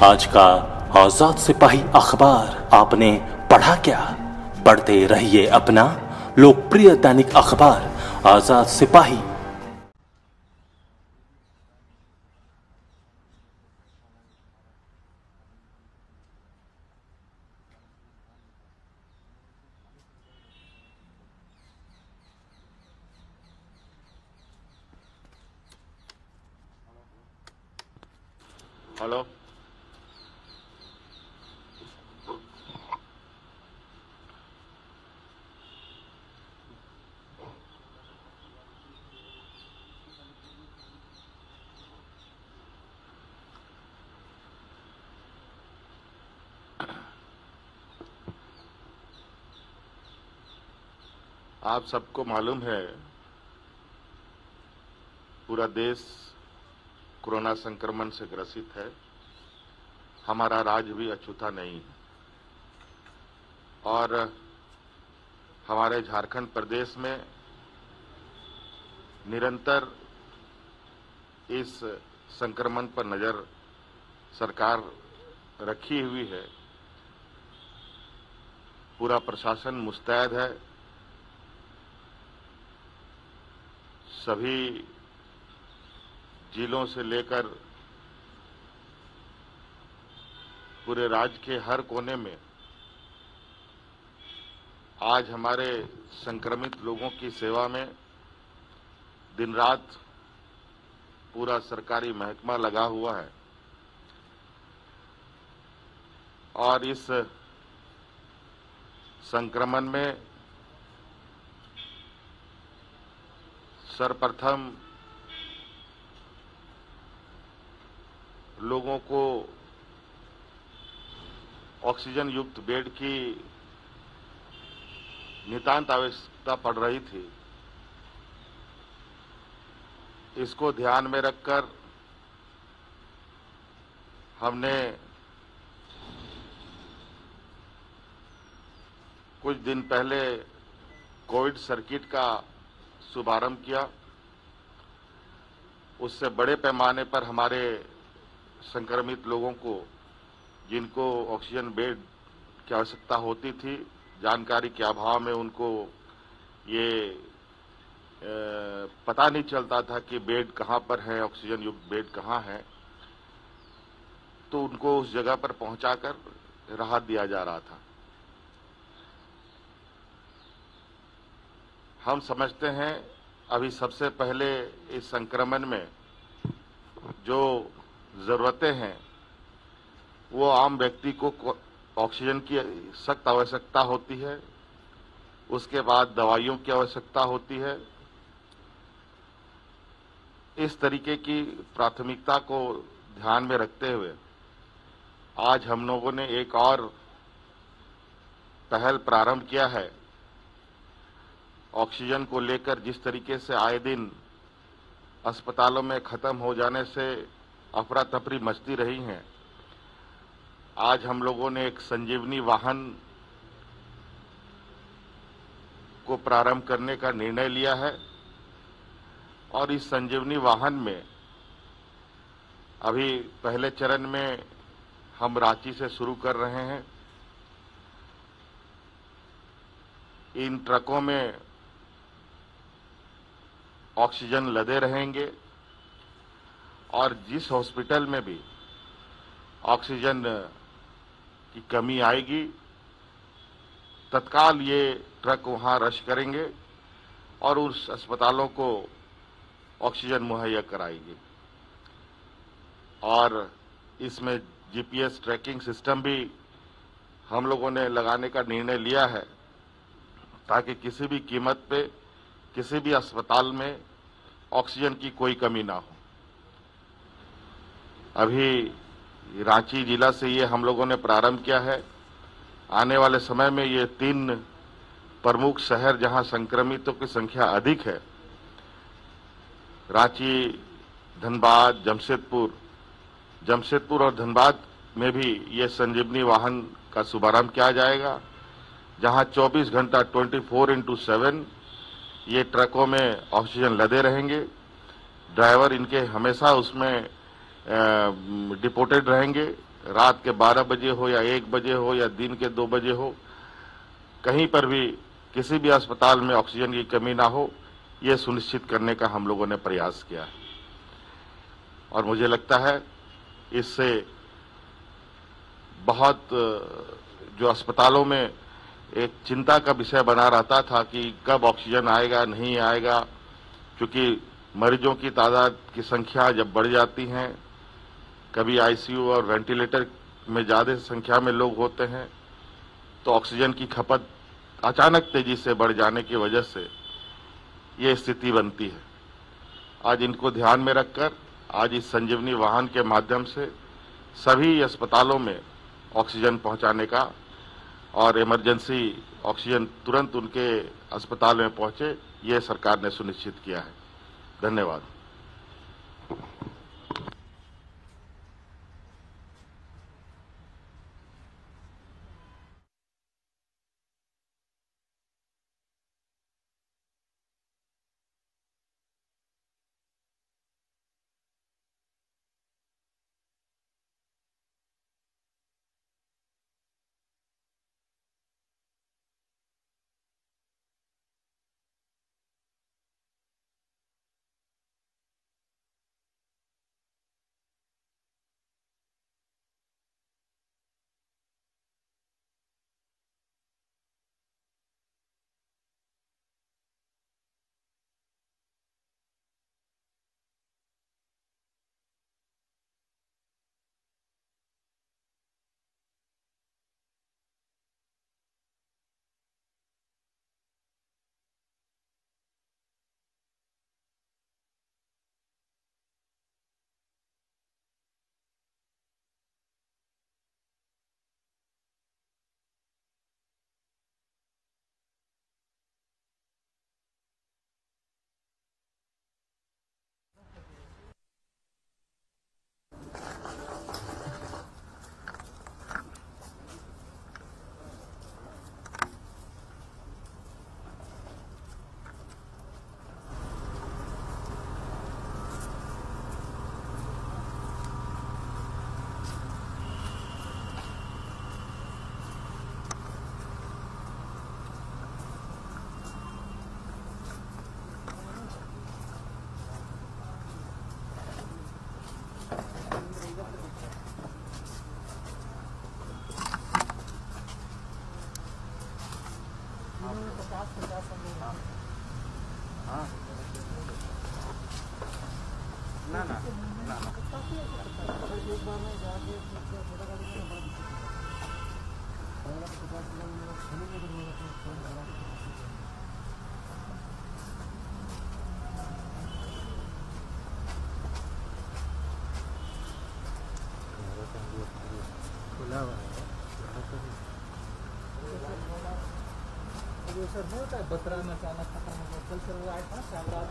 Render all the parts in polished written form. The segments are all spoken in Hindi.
आज का आजाद सिपाही अखबार आपने पढ़ा क्या? पढ़ते रहिए अपना लोकप्रिय दैनिक अखबार आजाद सिपाही। हेलो, आप सबको मालूम है पूरा देश कोरोना संक्रमण से ग्रसित है। हमारा राज्य भी अछूता नहीं है और हमारे झारखंड प्रदेश में निरंतर इस संक्रमण पर नजर सरकार रखी हुई है। पूरा प्रशासन मुस्तैद है। सभी जिलों से लेकर पूरे राज्य के हर कोने में आज हमारे संक्रमित लोगों की सेवा में दिन रात पूरा सरकारी महकमा लगा हुआ है और इस संक्रमण में सर्वप्रथम लोगों को ऑक्सीजन युक्त बेड की नितांत आवश्यकता पड़ रही थी। इसको ध्यान में रखकर हमने कुछ दिन पहले कोविड सर्किट का शुभारंभ किया। उससे बड़े पैमाने पर हमारे संक्रमित लोगों को, जिनको ऑक्सीजन बेड की आवश्यकता होती थी, जानकारी के अभाव में उनको ये पता नहीं चलता था कि बेड कहाँ पर है, ऑक्सीजन युक्त बेड कहाँ है, तो उनको उस जगह पर पहुंचाकर राहत दिया जा रहा था। हम समझते हैं अभी सबसे पहले इस संक्रमण में जो जरूरतें हैं वो आम व्यक्ति को ऑक्सीजन की सख्त आवश्यकता होती है, उसके बाद दवाइयों की आवश्यकता होती है। इस तरीके की प्राथमिकता को ध्यान में रखते हुए आज हम लोगों ने एक और पहल प्रारंभ किया है। ऑक्सीजन को लेकर जिस तरीके से आए दिन अस्पतालों में खत्म हो जाने से अफरा तफरी मचती रही हैं, आज हम लोगों ने एक संजीवनी वाहन को प्रारंभ करने का निर्णय लिया है और इस संजीवनी वाहन में अभी पहले चरण में हम रांची से शुरू कर रहे हैं। इन ट्रकों में ऑक्सीजन लदे रहेंगे और जिस हॉस्पिटल में भी ऑक्सीजन की कमी आएगी तत्काल ये ट्रक वहां रश करेंगे और उस अस्पतालों को ऑक्सीजन मुहैया कराएंगे। और इसमें जीपीएस ट्रैकिंग सिस्टम भी हम लोगों ने लगाने का निर्णय लिया है ताकि किसी भी कीमत पे किसी भी अस्पताल में ऑक्सीजन की कोई कमी ना हो। अभी रांची जिला से ये हम लोगों ने प्रारंभ किया है। आने वाले समय में ये 3 प्रमुख शहर जहां संक्रमितों की संख्या अधिक है, रांची, धनबाद, जमशेदपुर और धनबाद में भी ये संजीवनी वाहन का शुभारंभ किया जाएगा, जहां 24 घंटा 24x7 ये ट्रकों में ऑक्सीजन लदे रहेंगे। ड्राइवर इनके हमेशा उसमें डिपोटेड रहेंगे, रात के 12 बजे हो या 1 बजे हो या दिन के 2 बजे हो, कहीं पर भी किसी भी अस्पताल में ऑक्सीजन की कमी ना हो, यह सुनिश्चित करने का हम लोगों ने प्रयास किया है। और मुझे लगता है इससे बहुत जो अस्पतालों में एक चिंता का विषय बना रहता था कि कब ऑक्सीजन आएगा नहीं आएगा, क्योंकि मरीजों की तादाद की संख्या जब बढ़ जाती है, कभी आईसीयू और वेंटिलेटर में ज़्यादा संख्या में लोग होते हैं, तो ऑक्सीजन की खपत अचानक तेजी से बढ़ जाने की वजह से ये स्थिति बनती है। आज इनको ध्यान में रखकर आज इस संजीवनी वाहन के माध्यम से सभी अस्पतालों में ऑक्सीजन पहुंचाने का और इमरजेंसी ऑक्सीजन तुरंत उनके अस्पताल में पहुंचे, ये सरकार ने सुनिश्चित किया है। धन्यवाद। सर नहीं होता है बतरा में अचानक खत्म हो गया। कल सर वो आया था शामराज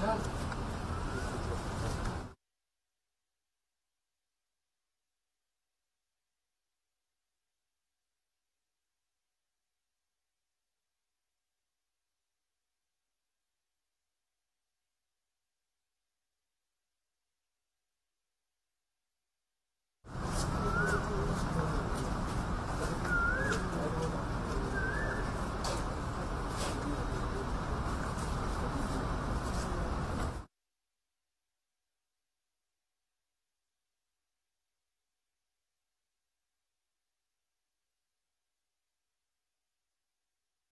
हाँ